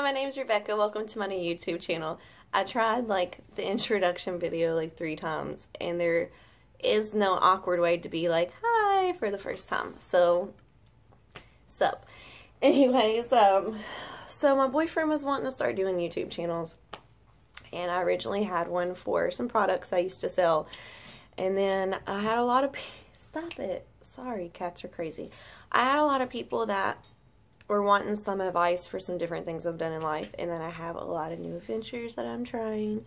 my name's Rebecca. Welcome to my new YouTube channel. I tried like the introduction video like 3 times and there is no awkward way to be like hi for the first time. So anyways, so my boyfriend was wanting to start doing YouTube channels, and I originally had one for some products I used to sell, and then I had a lot of stop it, sorry, cats are crazy. I had a lot of people that were wanting some advice for some different things I've done in life, and then I have a lot of new adventures that I'm trying.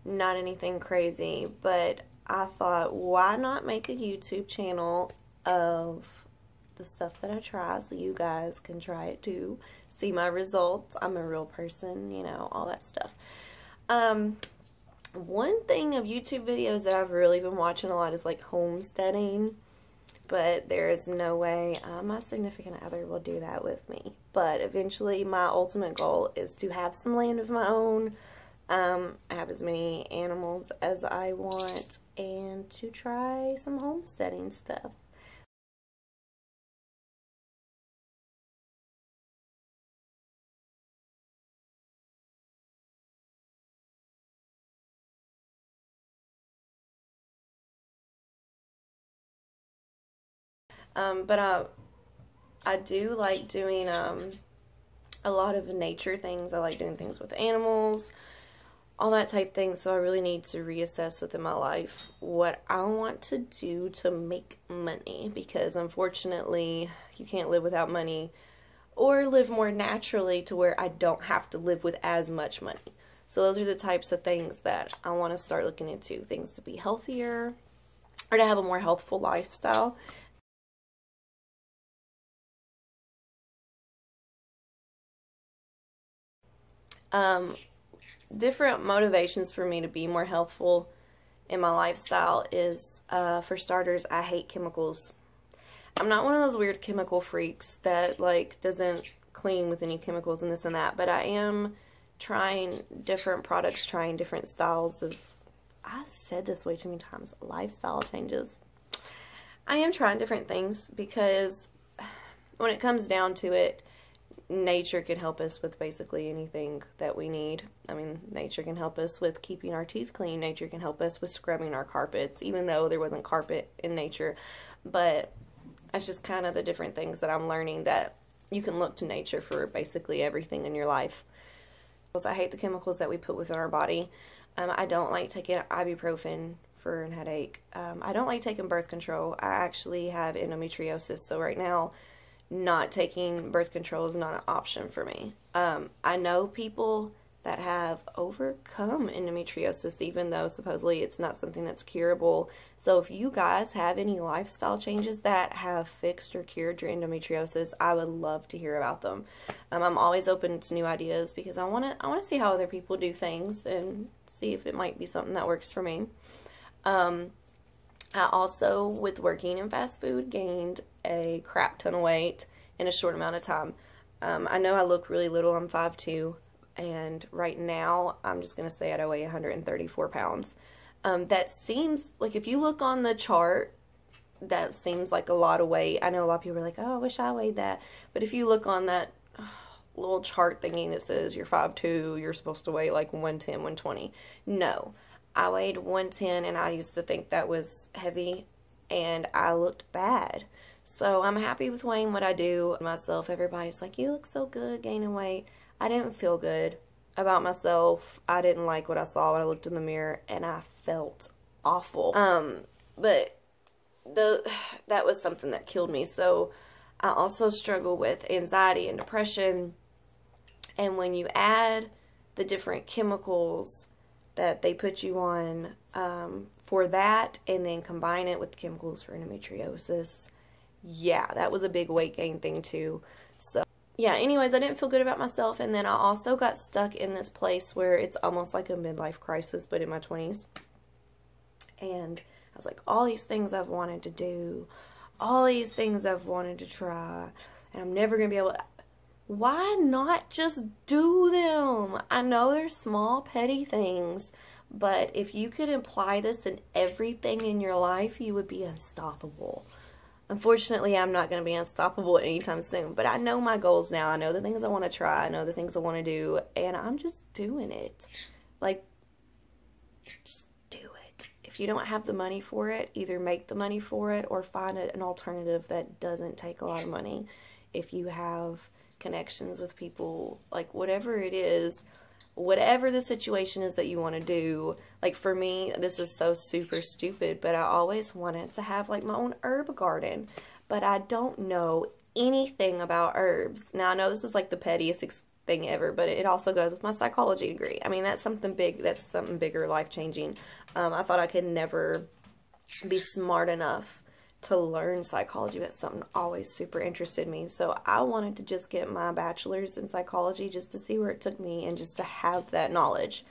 Not anything crazy, but I thought, why not make a YouTube channel of the stuff that I try so you guys can try it too, see my results. I'm a real person, you know, all that stuff. One thing of YouTube videos that I've really been watching a lot is like homesteading, but there is no way my significant other will do that with me. But eventually my ultimate goal is to have some land of my own, have as many animals as I want, and to try some homesteading stuff. But I do like doing a lot of nature things. I like doing things with animals, all that type thing. So I really need to reassess within my life what I want to do to make money, because unfortunately you can't live without money, or live more naturally to where I don't have to live with as much money. So those are the types of things that I want to start looking into, things to be healthier or to have a more healthful lifestyle. Different motivations for me to be more healthful in my lifestyle is, for starters, I hate chemicals. I'm not one of those weird chemical freaks that like doesn't clean with any chemicals and this and that, but I am trying different products, trying different styles of, I said this way too many times, lifestyle changes. I am trying different things because when it comes down to it, nature can help us with basically anything that we need. I mean, nature can help us with keeping our teeth clean. Nature can help us with scrubbing our carpets, even though there wasn't carpet in nature. But it's just kind of the different things that I'm learning, that you can look to nature for basically everything in your life. I hate the chemicals that we put within our body. I don't like taking ibuprofen for a headache. I don't like taking birth control. I actually have endometriosis, so right now not taking birth control is not an option for me. I know people that have overcome endometriosis, even though supposedly it's not something that's curable. So if you guys have any lifestyle changes that have fixed or cured your endometriosis, I would love to hear about them. I'm always open to new ideas because I want to see how other people do things and see if it might be something that works for me. I also, with working in fast food, gained a crap ton of weight in a short amount of time. I know I look really little. I'm 5'2", and right now I'm just going to say I weigh 134 pounds. That seems like, if you look on the chart, that seems like a lot of weight. I know a lot of people are like, oh, I wish I weighed that. But if you look on that little chart thingy that says you're 5'2", you're supposed to weigh like 110, 120. No. I weighed 110, and I used to think that was heavy, and I looked bad. So I'm happy with weighing what I do myself. Everybody's like, you look so good gaining weight. I didn't feel good about myself. I didn't like what I saw when I looked in the mirror, and I felt awful. But that was something that killed me. So I also struggle with anxiety and depression, and when you add the different chemicals that they put you on for that, and then combine it with chemicals for endometriosis, yeah, that was a big weight gain thing too. So yeah, anyways, I didn't feel good about myself, and then I also got stuck in this place where it's almost like a midlife crisis, but in my 20s. And I was like, all these things I've wanted to do, all these things I've wanted to try, and I'm never going to be able to. Why not just do them? I know they're small, petty things, but if you could apply this in everything in your life, you would be unstoppable. Unfortunately, I'm not going to be unstoppable anytime soon, but I know my goals now. I know the things I want to try. I know the things I want to do, and I'm just doing it. Like, just do it. If you don't have the money for it, either make the money for it or find an alternative that doesn't take a lot of money. If you have connections with people, like whatever it is, whatever the situation is that you want to do. Like for me, this is so super stupid, but I always wanted to have like my own herb garden, but I don't know anything about herbs. Now I know this is like the pettiest thing ever, but it also goes with my psychology degree. I mean, that's something big, that's something bigger, life-changing. I thought I could never be smart enough to learn psychology, but something always super interested me. So I wanted to just get my bachelor's in psychology just to see where it took me and just to have that knowledge.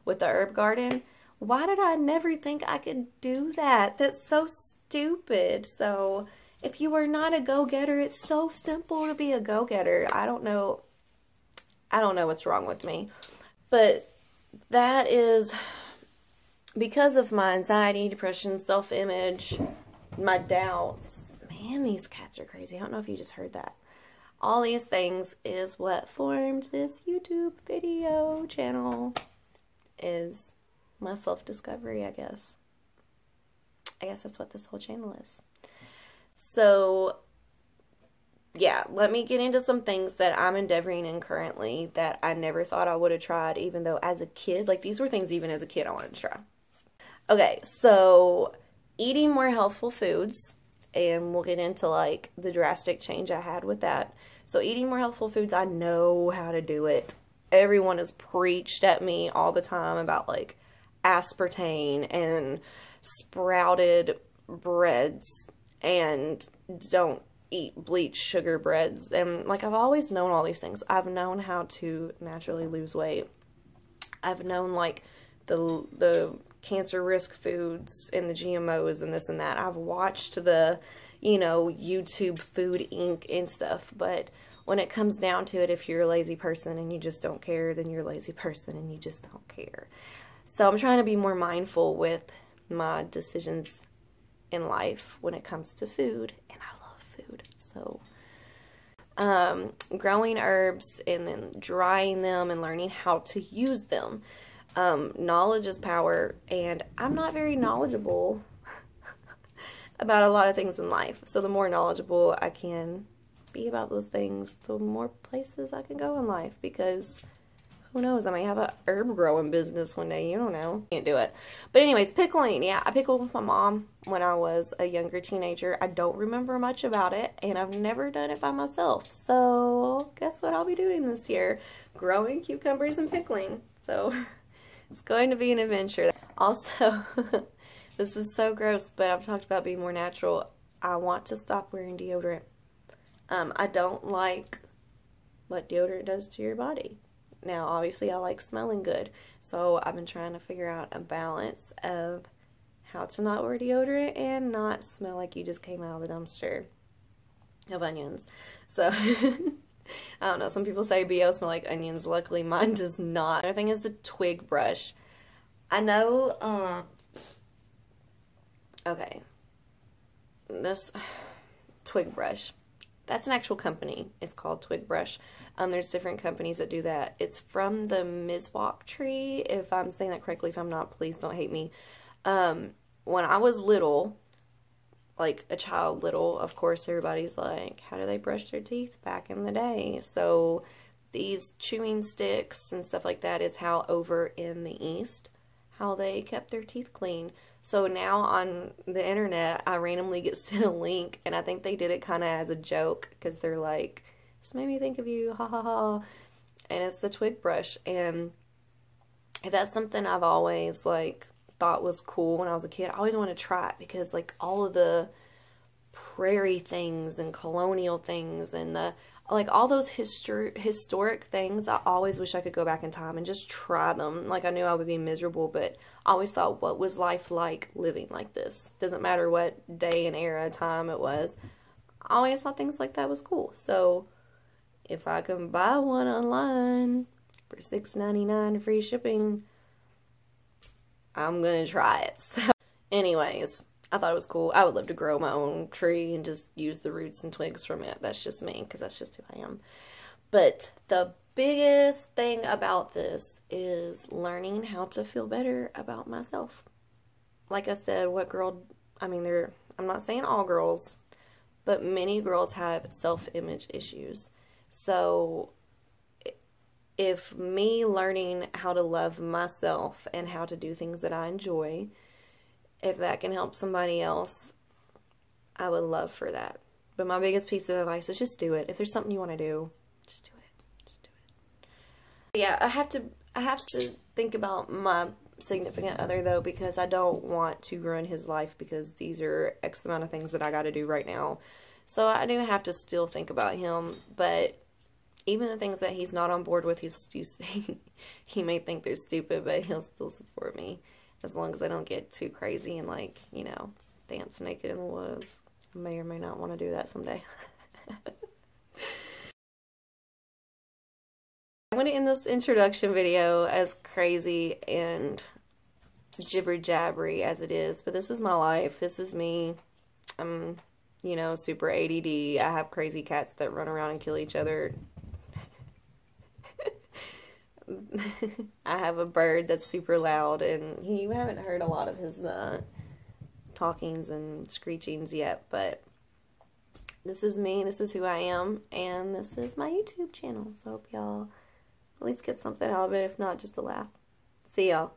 With the herb garden, why did I never think I could do that? That's so stupid. So if you are not a go-getter, it's so simple to be a go-getter. I don't know what's wrong with me. But that is because of my anxiety, depression, self-image, my doubts. Man, these cats are crazy. I don't know if you just heard that. All these things is what formed this YouTube video channel. Is my self-discovery, I guess. I guess that's what this whole channel is. So, yeah, let me get into some things that I'm endeavoring in currently that I never thought I would have tried, even though as a kid, like these were things even as a kid I wanted to try. Okay, so eating more healthful foods, and we'll get into like the drastic change I had with that. So eating more healthful foods, I know how to do it. Everyone has preached at me all the time about like aspartame and sprouted breads and don't eat bleached sugar breads. And like I've always known all these things. I've known how to naturally lose weight. I've known like the cancer risk foods and the GMOs and this and that. I've watched the, you know, YouTube Food Inc. and stuff, but when it comes down to it, if you're a lazy person and you just don't care, then you're a lazy person and you just don't care. So I'm trying to be more mindful with my decisions in life when it comes to food, and I love food. So growing herbs and then drying them and learning how to use them. Knowledge is power, and I'm not very knowledgeable about a lot of things in life. So the more knowledgeable I can be about those things, the more places I can go in life, because who knows, I might have a herb growing business one day, you don't know. Can't do it. But anyways, pickling. Yeah, I pickled with my mom when I was a younger teenager. I don't remember much about it, and I've never done it by myself. So guess what I'll be doing this year? Growing cucumbers and pickling. So it's going to be an adventure. Also, this is so gross, but I've talked about being more natural. I want to stop wearing deodorant. I don't like what deodorant does to your body. Now, obviously, I like smelling good, so I've been trying to figure out a balance of how to not wear deodorant and not smell like you just came out of the dumpster of onions. So, I don't know, some people say BO smell like onions. Luckily, mine does not. Another thing is the twig brush. I know, okay, this twig brush. That's an actual company. It's called Twig Brush. There's different companies that do that. It's from the miswak tree. If I'm saying that correctly, if I'm not, please don't hate me. When I was little, like a child little, of course everybody's like, how do they brush their teeth back in the day? So these chewing sticks and stuff like that is how over in the East, how they kept their teeth clean. So now on the internet, I randomly get sent a link, and I think they did it kind of as a joke, because they're like, this made me think of you, ha ha ha, and it's the twig brush. And if that's something I've always like thought was cool when I was a kid, I always wanted to try it, because like all of the prairie things and colonial things and the like all those historic things, I always wish I could go back in time and just try them. Like I knew I would be miserable, but I always thought, what was life like living like this? Doesn't matter what day and era time it was. I always thought things like that was cool. So if I can buy one online for $6.99 free shipping, I'm gonna try it. So anyways, I thought it was cool. I would love to grow my own tree and just use the roots and twigs from it. That's just me, because that's just who I am. But the biggest thing about this is learning how to feel better about myself. Like I said, I'm not saying all girls, but many girls have self-image issues. So if me learning how to love myself and how to do things that I enjoy, if that can help somebody else, I would love for that. But my biggest piece of advice is just do it. If there's something you want to do, just do it. Just do it. Yeah, I have to think about my significant other, though, because I don't want to ruin his life, because these are X amount of things that I got to do right now. So I do have to still think about him, but even the things that he's not on board with, he may think they're stupid, but he'll still support me. As long as I don't get too crazy and, like, you know, dance naked in the woods. I may or may not want to do that someday. I'm going to end this introduction video, as crazy and jibber-jabbery as it is. But this is my life. This is me. I'm, you know, super ADD. I have crazy cats that run around and kill each other. I have a bird that's super loud, and you haven't heard a lot of his talkings and screechings yet, but this is me, this is who I am, and this is my YouTube channel. So I hope y'all at least get something out of it, if not just a laugh. See y'all.